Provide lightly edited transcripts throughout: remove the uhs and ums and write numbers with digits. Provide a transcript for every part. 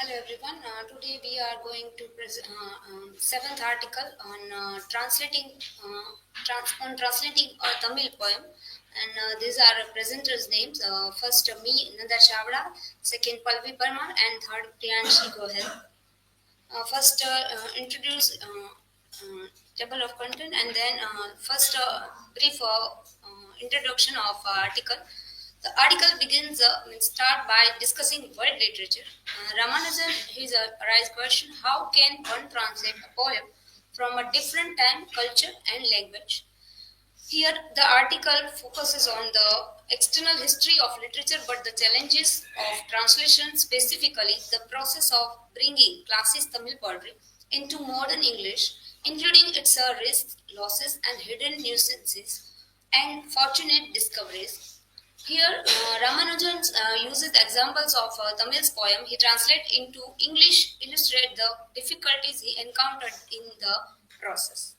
Hello everyone. Today we are going to present seventh article on translating a Tamil poem, and these are presenters' names. First, me, Nanda Chavda. Second, Palvi Parmar, and third, Priyanshi Gohel. First, introduce table of content, and then first brief introduction of article. The article begins start by discussing world literature. Ramanujan has raised question: how can one translate a poem from a different time, culture, and language? Here, the article focuses on the external history of literature, but the challenges of translation, specifically the process of bringing classic Tamil poetry into modern English, including its risks, losses, and hidden nuances, and fortunate discoveries. Here, Ramanujan uses the examples of Tamil's poem he translates into English, illustrate the difficulties he encountered in the process.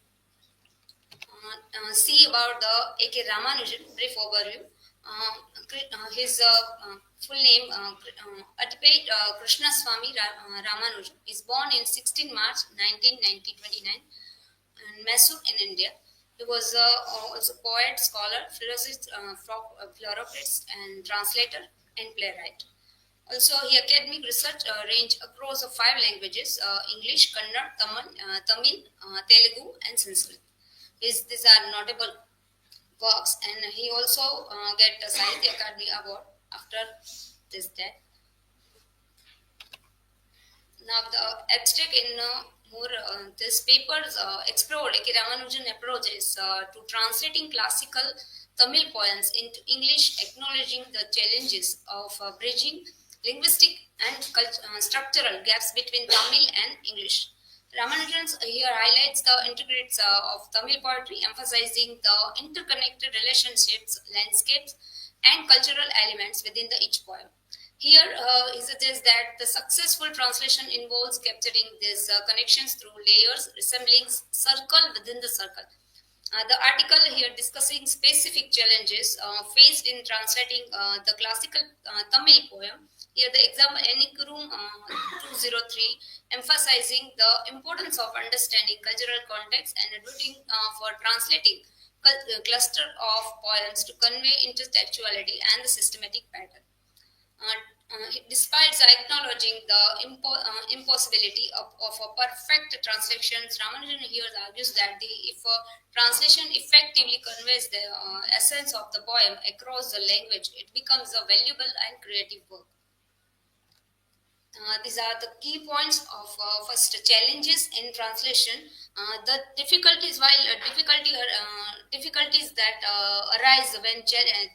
See about the A.K. Ramanujan, brief overview. His full name, Atipet Krishna Swami Ramanujan, is born in 16 March 1929 in Mysore in India. He was also poet, scholar, philosopher, and translator and playwright. Also, he academic research range across 5 languages: English, Kannada, Tamil, Telugu, and Sanskrit. These are notable works, and he also get a Sahitya Akademi Award after this death. Now, the abstract in more this papers explored A.K. Ramanujan approaches to translating classical Tamil poems into English, acknowledging the challenges of bridging linguistic and structural gaps between Tamil and English. Ramanujan here highlights the integrates of Tamil poetry, emphasizing the interconnected relationships, landscapes, and cultural elements within each poem. Here, he suggests that the successful translation involves capturing these connections through layers resembling circle within the circle. The article here discussing specific challenges faced in translating the classical Tamil poem. Here, the example Enikurum 203 emphasizing the importance of understanding cultural context and advocating for translating cluster of poems to convey intertextuality and the systematic pattern. Despite acknowledging the impossibility of a perfect translation, Ramanujan here argues that if a translation effectively conveys the essence of the poem across the language, it becomes a valuable and creative work. These are the key points of first challenges in translation. The difficulties, difficulties that arise when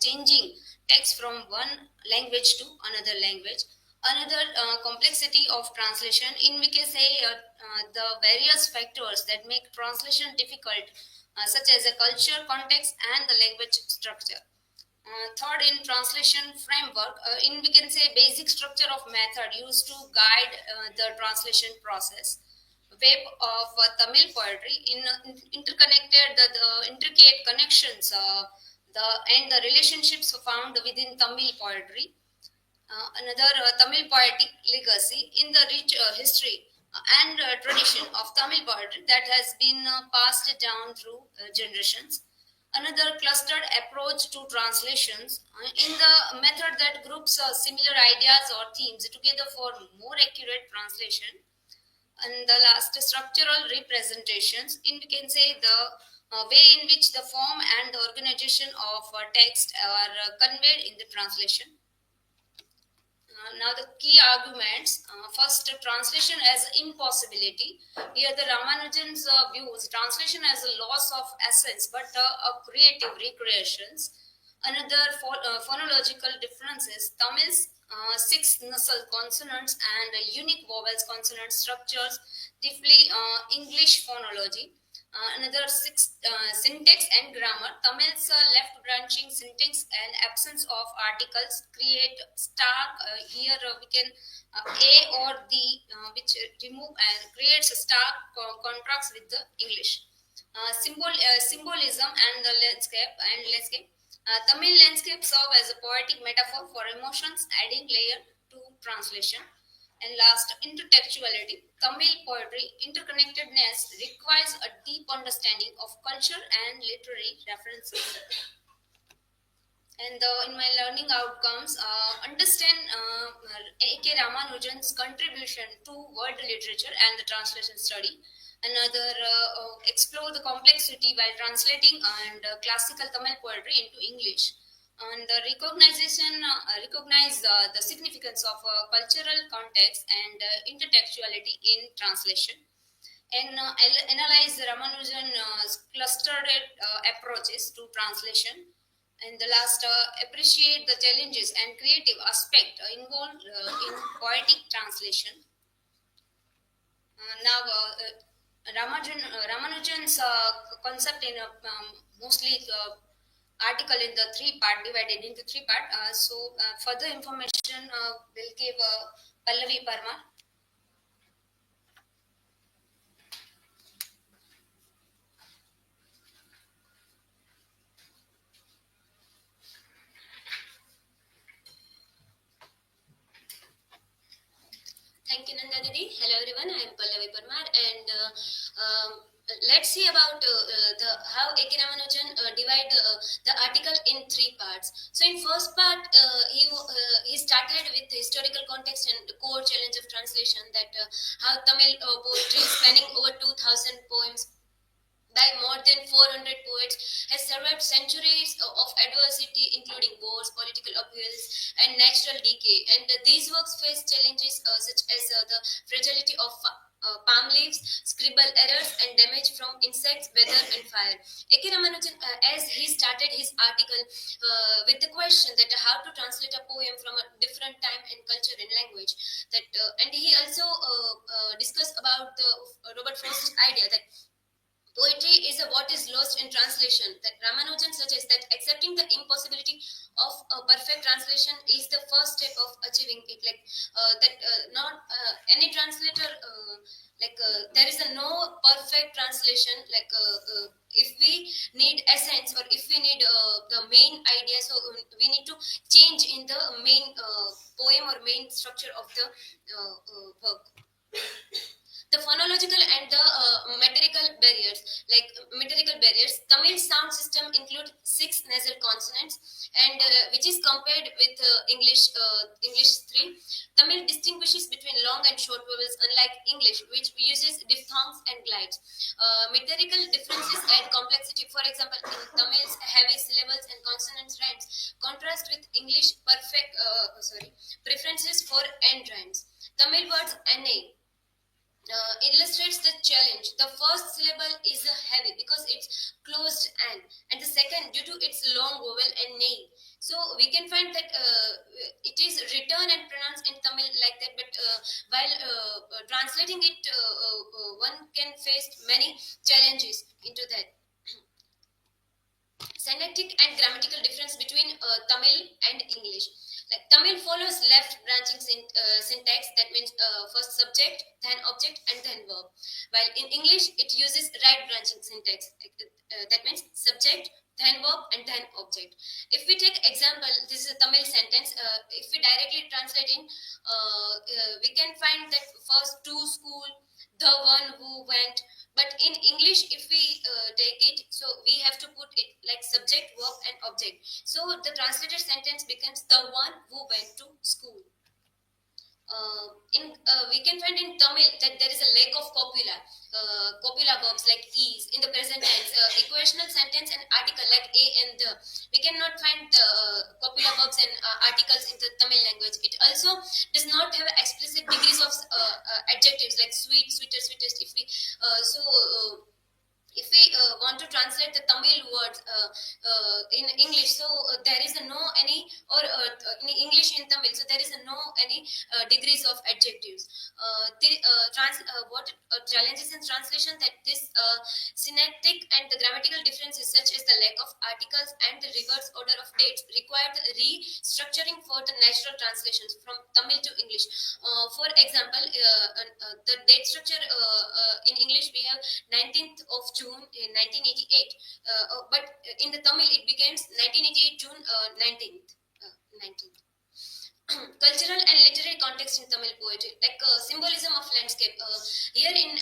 changing text from one language to another language. Another complexity of translation, in we can say the various factors that make translation difficult, such as a culture, context, and the language structure. Third, in translation framework, in we can say basic structure of method used to guide the translation process. Web of Tamil poetry interconnected the intricate connections and the relationships found within Tamil poetry. Another Tamil poetic legacy in the rich history and tradition of Tamil poetry that has been passed down through generations. Another clustered approach to translations in the method that groups similar ideas or themes together for more accurate translation. And the last, structural representations, in we can say the way in which the form and the organization of text are conveyed in the translation. Now the key arguments. First, translation as impossibility. Here the Ramanujan's views translation as a loss of essence but a creative recreations. Another phonological differences. Tamil's 6 nasal consonants and unique vowels consonant structures, deeply English phonology. Another 6 syntax and grammar. Tamil's left branching syntax and absence of articles create star. Here we can a or the which remove and creates a stark contrast with the English. Symbolism and the landscape. Tamil landscape serve as a poetic metaphor for emotions, adding layer to translation. And last, intertextuality. Tamil poetry interconnectedness requires a deep understanding of culture and literary references. And in my learning outcomes, understand A.K. Ramanujan's contribution to world literature and the translation study. Another, explore the complexity while translating and classical Tamil poetry into English. And the recognize the significance of cultural context and intertextuality in translation. And analyze Ramanujan clustered approaches to translation. And the last, appreciate the challenges and creative aspect involved in poetic translation. Now, Ramanujan's concept in mostly article in the three part divided into three part. Further information will give Pallavi Parmar. Thank you, Nanda Didi. Hello, everyone. I am Pallavi Parmar, and let's see about how A.K. Ramanujan divide the article in three parts. So, in first part, he started with the historical context and the core challenge of translation. That how Tamil poetry, spanning over 2,000 poems by more than 400 poets, has survived centuries of adversity, including wars, political upheavals, and natural decay. And these works face challenges such as the fragility of palm leaves, scribble errors, and damage from insects, weather, and fire. A.K. Ramanujan, as he started his article with the question that how to translate a poem from a different time and culture and language, that and he also discussed about the Robert Frost's idea that poetry is what is lost in translation. That Ramanujan suggests that accepting the impossibility of a perfect translation is the first step of achieving it. Like that, not any translator. There is a no perfect translation. If we need essence or if we need the main idea, so we need to change in the main poem or main structure of the work. The phonological and the metrical barriers. Tamil sound system include 6 nasal consonants, and which is compared with English 3. Tamil distinguishes between long and short vowels, unlike English, which uses diphthongs and glides. Metrical differences add complexity. For example, in Tamil's heavy syllables and consonant rhymes contrast with English preferences for end rhymes. Tamil words na illustrates the challenge. The first syllable is heavy because it's closed and the second due to its long vowel and nay. So we can find that it is written and pronounced in Tamil like that, but while translating it, one can face many challenges into that. Syntactic and grammatical difference between Tamil and English. Like Tamil follows left branching syntax, that means first subject, then object, and then verb. While in English, it uses right branching syntax, that means subject, then verb, and then object. If we take example, this is a Tamil sentence. If we directly translate in, we can find that first to school, the one who went. But in English, if we take it, so we have to put it like subject, verb, and object. So the translated sentence becomes the one who went to school. We can find in Tamil that there is a lack of copula verbs like is in the present tense, equational sentence and article like a and the. We cannot find the copula verbs and articles in the Tamil language. It also does not have explicit degrees of adjectives like sweet, sweeter, sweetest. If we want to translate the Tamil words in English, so there is a no any or in English in Tamil, so there is a no any degrees of adjectives. What challenges in translation, that this synaptic and the grammatical differences such as the lack of articles and the reverse order of dates require the restructuring for the natural translations from Tamil to English. For example, the date structure in English we have 19th of June in 1988, but in the Tamil it becomes 1988 June 19th. cultural and literary context in Tamil poetry, like symbolism of landscape. Here in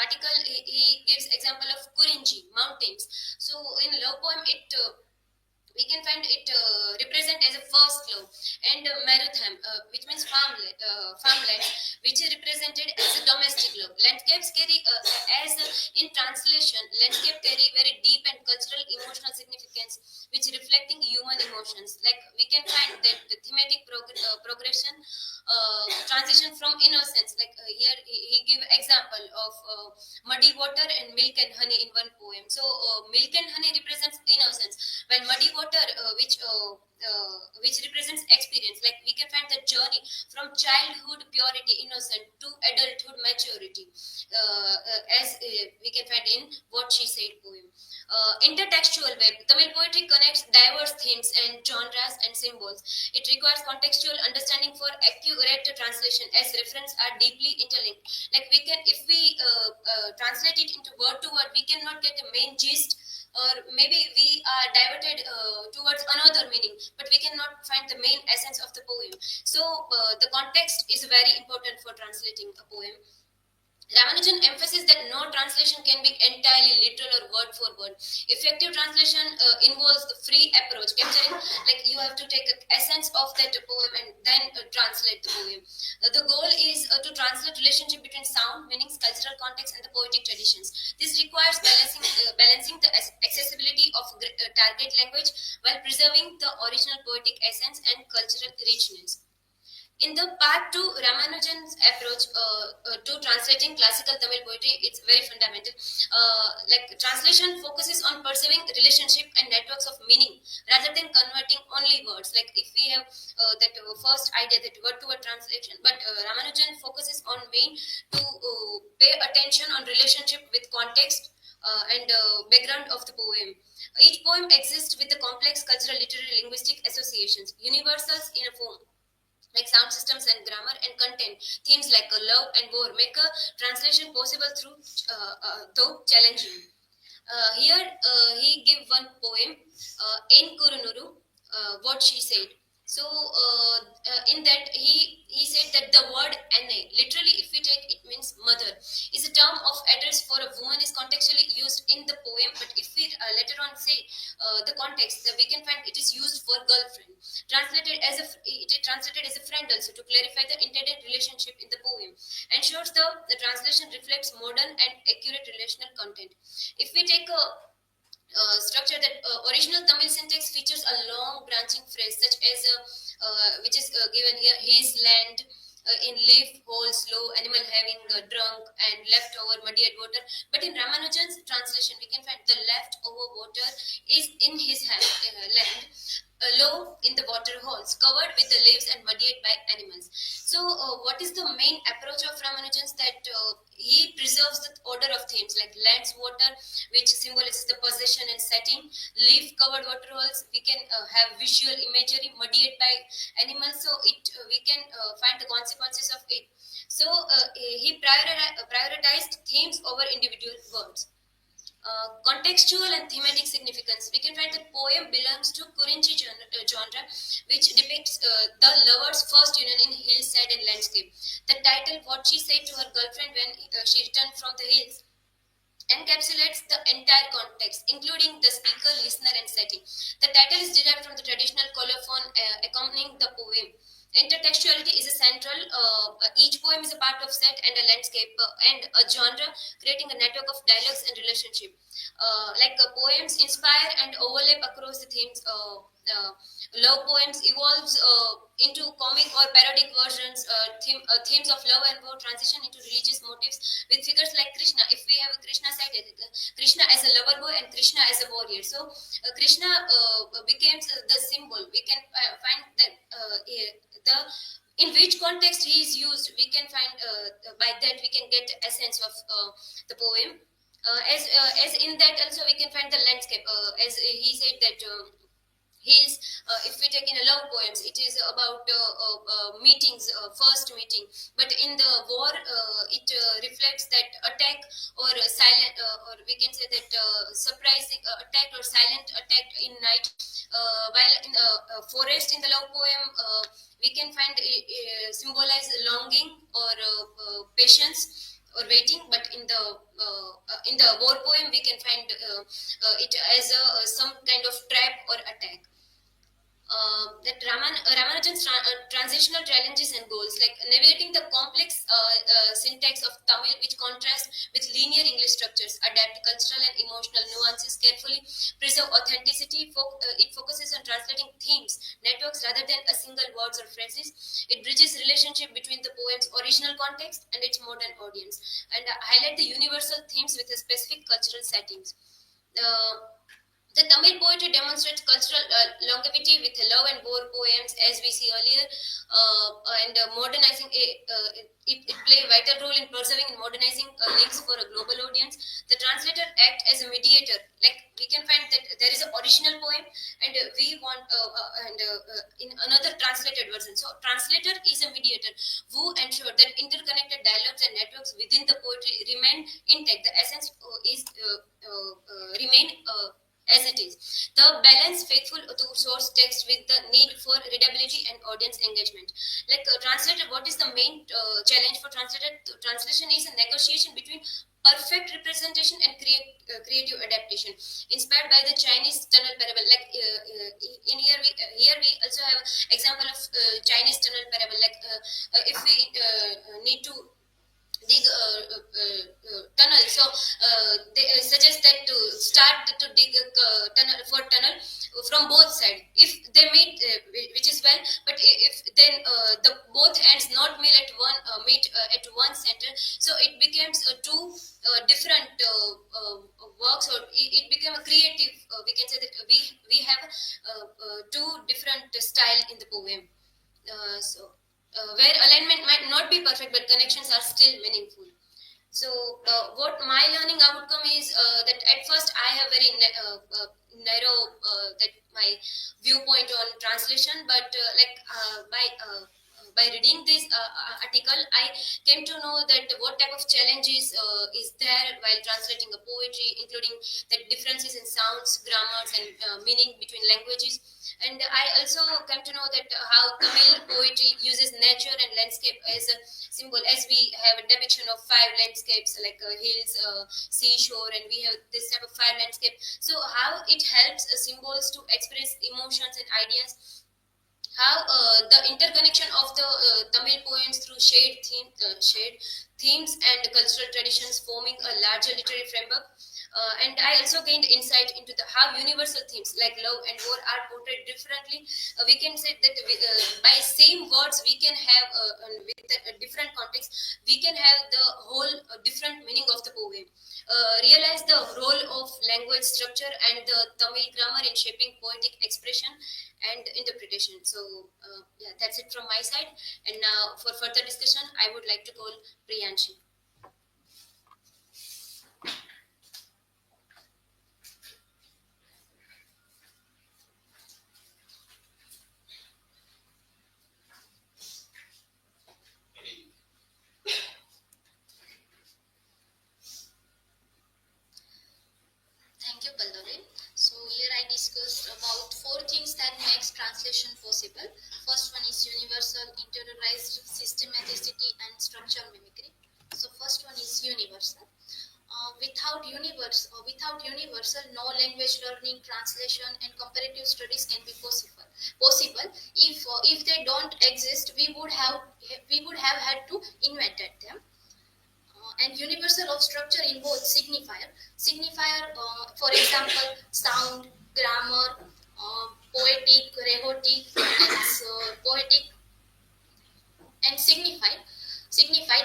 article, he gives example of Kurinji, mountains. So in love poem, we can find it represent as a first love, and Marutham, which means farmland, which is represented as a domestic love. Landscapes carry, as in translation, landscape carry very deep and cultural emotional significance, which reflecting human emotions. Like we can find that the thematic progression, transition from innocence. Like here he give example of muddy water and milk and honey in one poem. So milk and honey represents innocence, while muddy water, which represents experience. Like we can find the journey from childhood purity, innocent, to adulthood maturity, as we can find in What She Said poem. Intertextual web. Tamil poetry connects diverse themes and genres and symbols. It requires contextual understanding for accurate translation, as references are deeply interlinked. Like we can, if we translate it into word to word, we cannot get the main gist, or maybe we are diverted towards another meaning, but we cannot find the main essence of the poem. So the context is very important for translating a poem. Ramanujan emphasizes that no translation can be entirely literal or word for word. Effective translation involves the free approach, capturing, like you have to take the essence of that poem and then translate the poem. The goal is to translate relationship between sound, meanings, cultural context, and the poetic traditions. This requires balancing the accessibility of target language while preserving the original poetic essence and cultural richness. In the part two, Ramanujan's approach to translating classical Tamil poetry, it's very fundamental. Like translation focuses on perceiving relationship and networks of meaning rather than converting only words. Like if we have that first idea, that word to word translation, but Ramanujan focuses on being to pay attention on relationship with context and background of the poem. Each poem exists with the complex cultural, literary, linguistic associations, universals in a form like sound systems and grammar and content. Themes like love and war make a translation possible through though challenging. Here he give one poem, In Kurunuru, What She Said. So in that he said that the word Anne, literally if we take it means mother, is a term of address for a woman, is contextually used in the poem, but if we later on say the context, we can find it is used for girlfriend. Translated as it is translated as a friend also, to clarify the intended relationship in the poem. Ensures the translation reflects modern and accurate relational content. If we take a structure, that original Tamil syntax features a long branching phrase such as which is given here: his land, in leaf, whole, slow, animal having drunk, and leftover muddied water. But in Ramanujan's translation, we can find the leftover water is in his land, low in the water holes, covered with the leaves and muddied by animals. So, what is the main approach of Ramanujan's? That he preserves the order of themes like lands, water, which symbolizes the possession and setting, leaf covered water holes. We can have visual imagery, muddied by animals. So, we can find the consequences of it. So, he prioritized themes over individual words. Contextual and thematic significance. We can find the poem belongs to Kurinchi genre, which depicts the lover's first union in hillside and landscape. The title, What She Said to Her Girlfriend When She Returned from the Hills, encapsulates the entire context, including the speaker, listener, and setting. The title is derived from the traditional colophon accompanying the poem. Intertextuality is a central. Each poem is a part of set and a landscape and a genre, creating a network of dialogues and relationship. Poems inspire and overlap across the themes. Love poems evolves into comic or parodic versions. Themes of love and war transition into religious motifs with figures like Krishna. If we have a Krishna side, Krishna as a lover boy and Krishna as a warrior. So Krishna becomes the symbol. We can find that the in which context he is used. We can find by that we can get essence of the poem. As in that also we can find the landscape. As he said that. his if we take in a love poems, it is about meetings, first meeting. But in the war, it reflects that attack or silent, or we can say that surprising attack or silent attack in night. While in the forest in the love poem, we can find symbolize longing or patience or waiting. But in the war poem, we can find it as some kind of trap or attack. That Ramanujan's transitional challenges and goals, like navigating the complex syntax of Tamil, which contrasts with linear English structures, adapt cultural and emotional nuances carefully, preserve authenticity. It focuses on translating themes, networks rather than a single words or phrases. It bridges relationship between the poem's original context and its modern audience, and highlight the universal themes with a specific cultural settings. The Tamil poetry demonstrates cultural longevity with love and war poems, as we see earlier, and modernizing. It play a vital role in preserving and modernizing links for a global audience. The translator act as a mediator. Like we can find that there is an original poem, and we want in another translated version. So translator is a mediator who ensure that interconnected dialogues and networks within the poetry remain intact. The essence is remain. As it is. The balance faithful to source text with the need for readability and audience engagement. Like translator, what is the main challenge for translator? Translation is a negotiation between perfect representation and creative adaptation, inspired by the Chinese tunnel parable. Like in here we also have example of Chinese tunnel parable. Like if we need to dig tunnel, so they suggest that to start to dig tunnel for tunnel from both sides if they meet, which is well. But if then the both ends not meet at one center, so it becomes two different works, or it became a creative, we can say that we have two different style in the poem. Where alignment might not be perfect, but connections are still meaningful. So, what my learning outcome is that at first I have very narrow that my viewpoint on translation, but by reading this article, I came to know that what type of challenges is there while translating a poetry, including the differences in sounds, grammars, and meaning between languages. And I also came to know that how Tamil poetry uses nature and landscape as a symbol, as we have a depiction of five landscapes like hills, seashore, and we have this type of five landscape. So how it helps symbols to express emotions and ideas, how the interconnection of the Tamil poems through shared themes and cultural traditions forming a larger literary framework. And I also gained insight into how universal themes like love and war are portrayed differently. We can say that by same words we can have with a different context, we can have the whole different meaning of the poem. Realize the role of language structure and the Tamil grammar in shaping poetic expression and interpretation. So yeah, that's it from my side. And now for further discussion, I would like to call Priyanshi. Thank you, Pallavi. So here I discussed about four things that makes translation possible. First one is universal, interiorized systematicity, and structural mimicry. So first one is universal. Without universal, no language learning, translation, and comparative studies can be possible. If they don't exist, we would have had to invent them. And universal of structure involves for example, sound, grammar, poetic, rhetoric, and poetic, and signified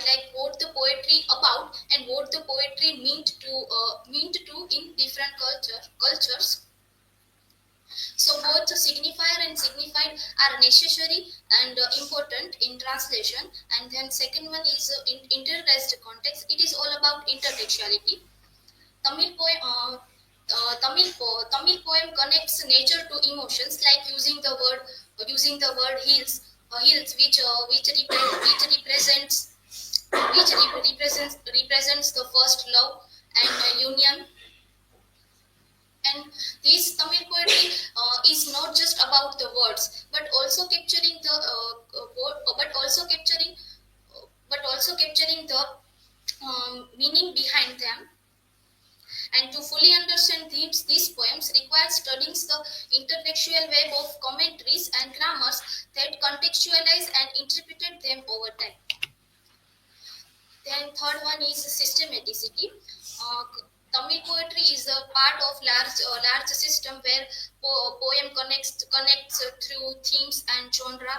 like what the poetry about and what the poetry meant to in different cultures. So both the signifier and signified are necessary and important in translation. And then second one is in intertext context. It is all about intertextuality. Tamil poem. Tamil poem connects nature to emotions, like using the word hills, which represents represents the first love and union. And this Tamil poetry is not just about the words, but also capturing the but also capturing the meaning behind them. And to fully understand these poems requires studying the intertextual web of commentaries and grammars that contextualize and interpret them over time. Then third one is systematicity. Uh, Tamil poetry is a part of large system where poem connects through themes and genre.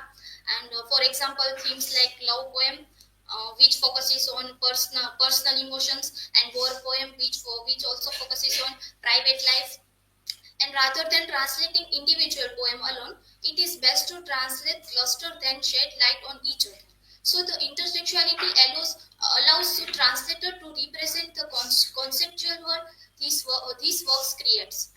And for example, themes like love poem, which focuses on personal emotions, and war poem, which also focuses on private life. And rather than translating individual poem alone, it is best to translate cluster then shed light on each other. So the intertextuality allows the translator to represent the conceptual world these works creates.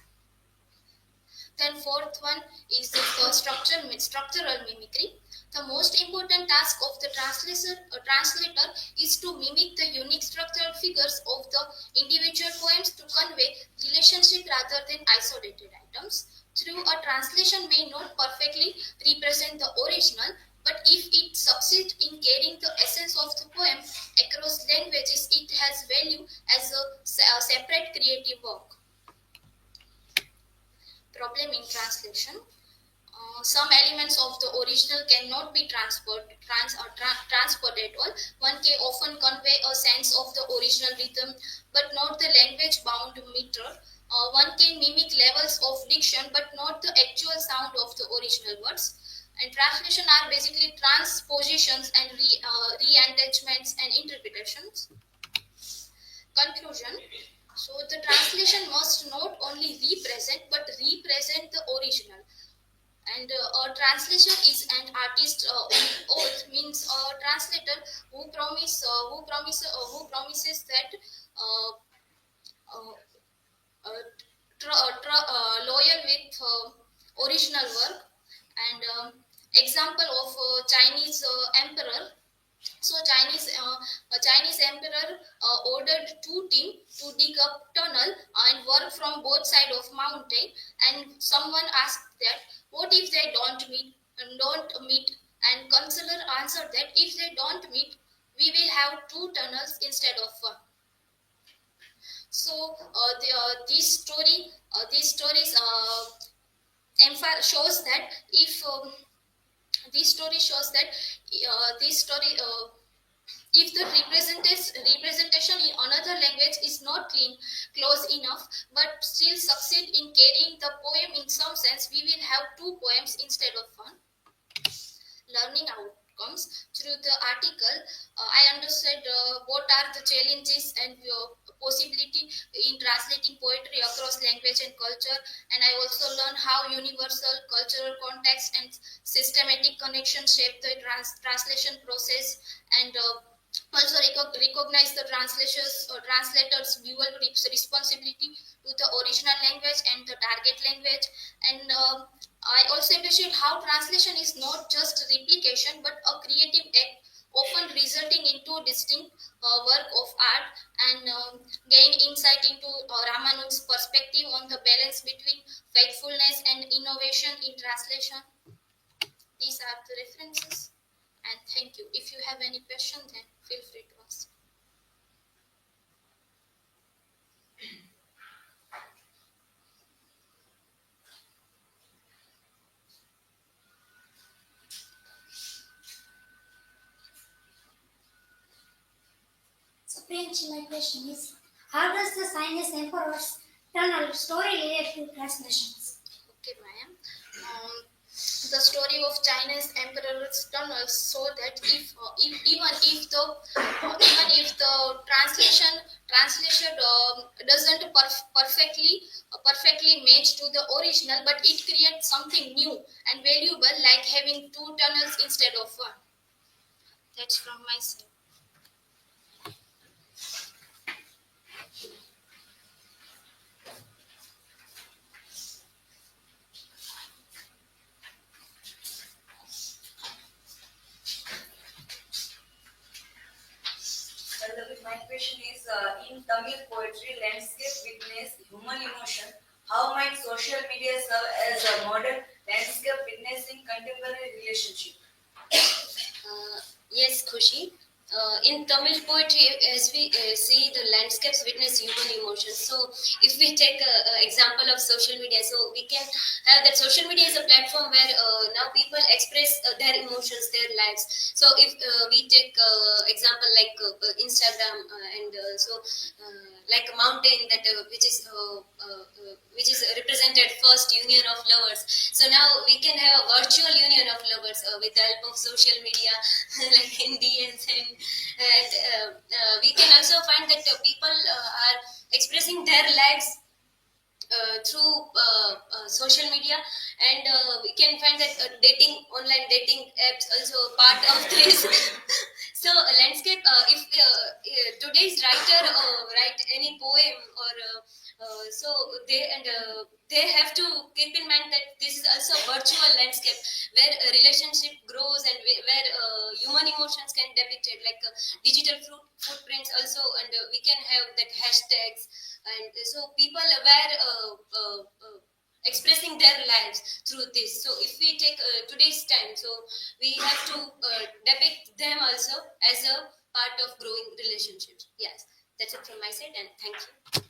Then fourth one is the structural mimicry. The most important task of the translator is to mimic the unique structural figures of the individual poems to convey relationship rather than isolated items. Through a translation may not perfectly represent the original, but if it succeeds in carrying the essence of the poem across languages, it has value as a separate creative work. Problem in translation. Some elements of the original cannot be transferred at all. One can often convey a sense of the original rhythm, but not the language-bound meter. One can mimic levels of diction, but not the actual sound of the original words. And translation are basically transpositions and reattachments and interpretations. Conclusion. So the translation must not only represent but represent the original. And a translation is an artist oath, means a translator who promises that uh, uh, loyal with original work. And example of Chinese emperor. So a Chinese emperor ordered two teams to dig up tunnel and work from both sides of mountain. And someone asked that, what if they don't meet? And counselor answered that if they don't meet, we will have two tunnels instead of one. So these stories shows that if this story shows that this story if the representation in another language is not close enough, but still succeed in carrying the poem in some sense, we will have two poems instead of one. Learning outcomes. Through the article, I understood what are the challenges and possibility in translating poetry across language and culture, and I also learned how universal cultural context and systematic connections shape the translation process. And also recognize the translators dual responsibility to the original language and the target language. And I also appreciate how translation is not just replication but a creative act, often resulting into distinct work of art. And gain insight into Ramanuj's perspective on the balance between faithfulness and innovation in translation. These are the references, and thank you. If you have any question, then feel free to ask. So, Prince, my question is, how does the Sem.4 tunnel story relate to translations? Okay, ma'am. The story of China's emperor's tunnels so that even if the translation doesn't perfectly match to the original, but it creates something new and valuable, like having two tunnels instead of one. That's from my side. my question is in Tamil poetry, landscape witness human emotion. How might social media serve as a modern landscape witnessing contemporary relationship? Yes, Khushi. In Tamil poetry, as we see, the landscapes witness human emotions. So, if we take an example of social media, so we can have that social media is a platform where now people express their emotions, their lives. So, if we take example like Instagram like a mountain that which is represented first union of lovers. So now we can have a virtual union of lovers with the help of social media like in DMs, and we can also find that people are expressing their lives through social media, and we can find that dating online dating apps also part of this. So landscape, if today's writer write any poem or so they have to keep in mind that this is also a virtual landscape where a relationship grows, and where human emotions can depicted like digital footprints also, and we can have that hashtags, and so people were expressing their lives through this. So if we take today's time, so we have to depict them also as a part of growing relationships. Yes, that's it from my side, and thank you.